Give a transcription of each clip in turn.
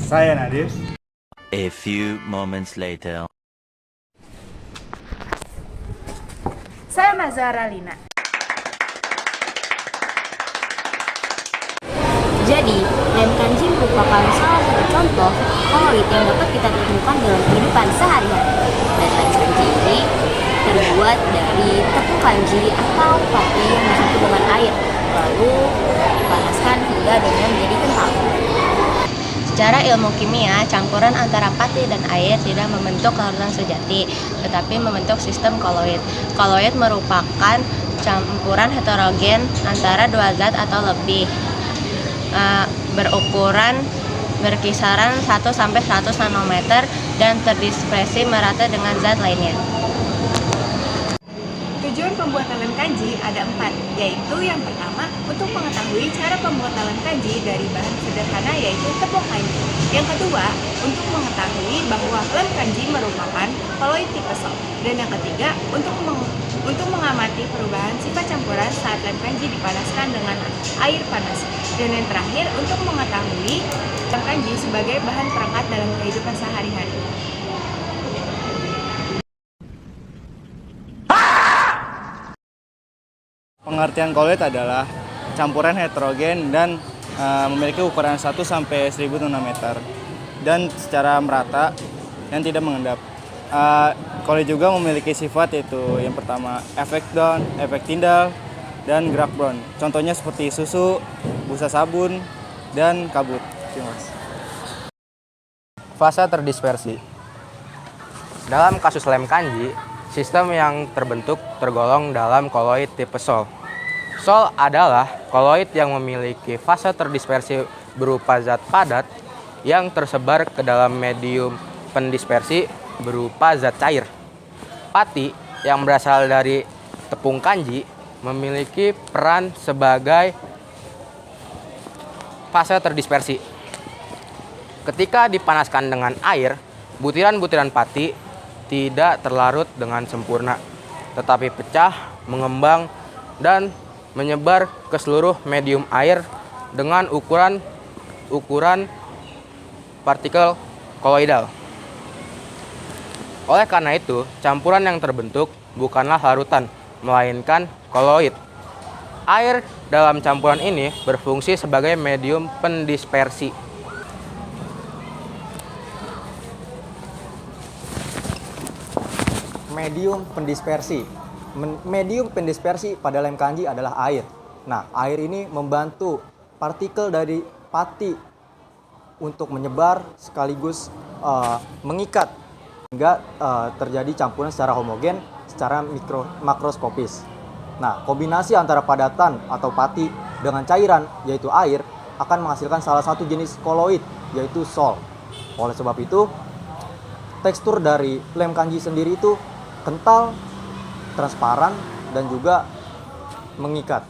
Saya Nadir. A few moments later. Saya Nazara Lina. Jadi, lem kanji merupakan salah satu contoh koloid yang dapat kita temukan dalam kehidupan sehari-hari. Dan lem kanji ini terbuat dari tepung kanji atau pati yang dicampur dengan air, lalu dipanaskan hingga adonannya menjadi kental. Secara ilmu kimia, campuran antara pati dan air tidak membentuk larutan sejati, tetapi membentuk sistem koloid. Koloid merupakan campuran heterogen antara dua zat atau lebih, berukuran berkisaran 1-100 nanometer dan terdispersi merata dengan zat lainnya. Tujuan pembuatan lem kanji ada 4, yaitu yang pertama, untuk mengetahui cara pembuatan lem kanji dari bahan sederhana yaitu tepung kanji. Yang kedua, untuk mengetahui bahwa lem kanji merupakan koloid tipe sol. Dan yang ketiga, untuk mengamati perubahan sifat campuran saat lem kanji dipanaskan dengan air panas. Dan yang terakhir, untuk mengetahui lem kanji sebagai bahan perangkat dalam kehidupan sehari-hari. Pengertian koloid adalah campuran heterogen dan memiliki ukuran 1-1000 nanometer dan secara merata dan tidak mengendap. Koloid juga memiliki sifat yaitu yang pertama efek down, efek tindal, dan gerak brown. Contohnya seperti susu, busa sabun, dan kabut. Terima kasih. Fase terdispersi. Dalam kasus lem kanji, sistem yang terbentuk tergolong dalam koloid tipe sol. Sol adalah koloid yang memiliki fase terdispersi berupa zat padat yang tersebar ke dalam medium pendispersi berupa zat cair. Pati yang berasal dari tepung kanji memiliki peran sebagai fase terdispersi. Ketika dipanaskan dengan air, butiran-butiran pati tidak terlarut dengan sempurna, tetapi pecah, mengembang, dan menyebar ke seluruh medium air dengan ukuran partikel koloidal. Oleh karena itu, campuran yang terbentuk bukanlah larutan, melainkan koloid. Air dalam campuran ini berfungsi sebagai medium pendispersi. Medium pendispersi. Medium pendispersi pada lem kanji adalah air. Nah, air ini membantu partikel dari pati untuk menyebar sekaligus mengikat hingga terjadi campuran secara homogen secara makroskopis. Nah, kombinasi antara padatan atau pati dengan cairan yaitu air akan menghasilkan salah satu jenis koloid yaitu sol. Oleh sebab itu, tekstur dari lem kanji sendiri itu kental, transparan, dan juga mengikat.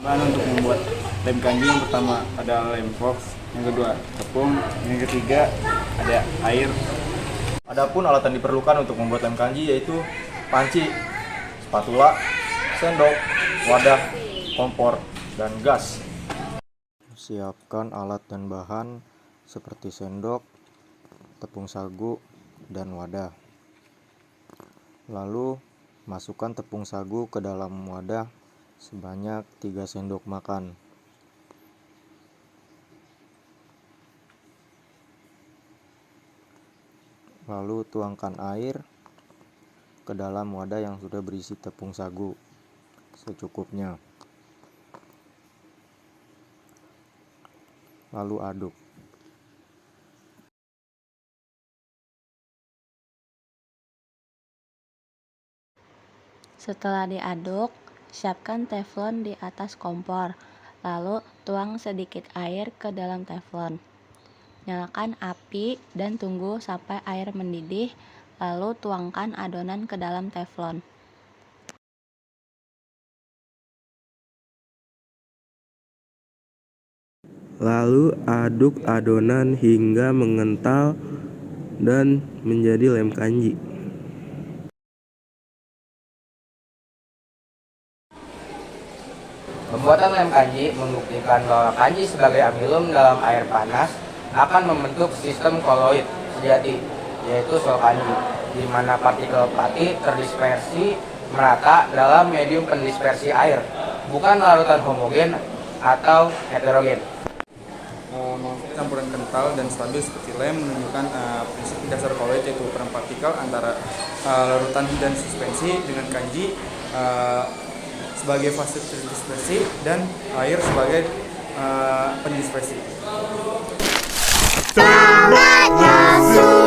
Bahan untuk membuat lem kanji yang pertama ada lem fox, yang kedua tepung, yang ketiga ada air. Adapun alat yang diperlukan untuk membuat lem kanji yaitu panci, spatula, sendok, wadah, kompor, dan gas. Siapkan alat dan bahan seperti sendok, tepung sagu, dan wadah. Lalu masukkan tepung sagu ke dalam wadah sebanyak 3 sendok makan. Lalu tuangkan air ke dalam wadah yang sudah berisi tepung sagu secukupnya. Lalu aduk. Setelah diaduk, siapkan teflon di atas kompor, lalu tuang sedikit air ke dalam teflon. Nyalakan api dan tunggu sampai air mendidih, lalu tuangkan adonan ke dalam teflon. Lalu aduk adonan hingga mengental dan menjadi lem kanji. Pembuatan lem kanji membuktikan bahwa kanji sebagai amilum dalam air panas akan membentuk sistem koloid sejati, yaitu sol kanji, di mana partikel pati terdispersi merata dalam medium pendispersi air, bukan larutan homogen atau heterogen. Campuran kental dan stabil seperti lem menunjukkan prinsip dasar koloid, yaitu ukuran partikel antara larutan dan suspensi dengan kanji sebagai fase terdispersi dan air sebagai pendispersi. Selamat masuk.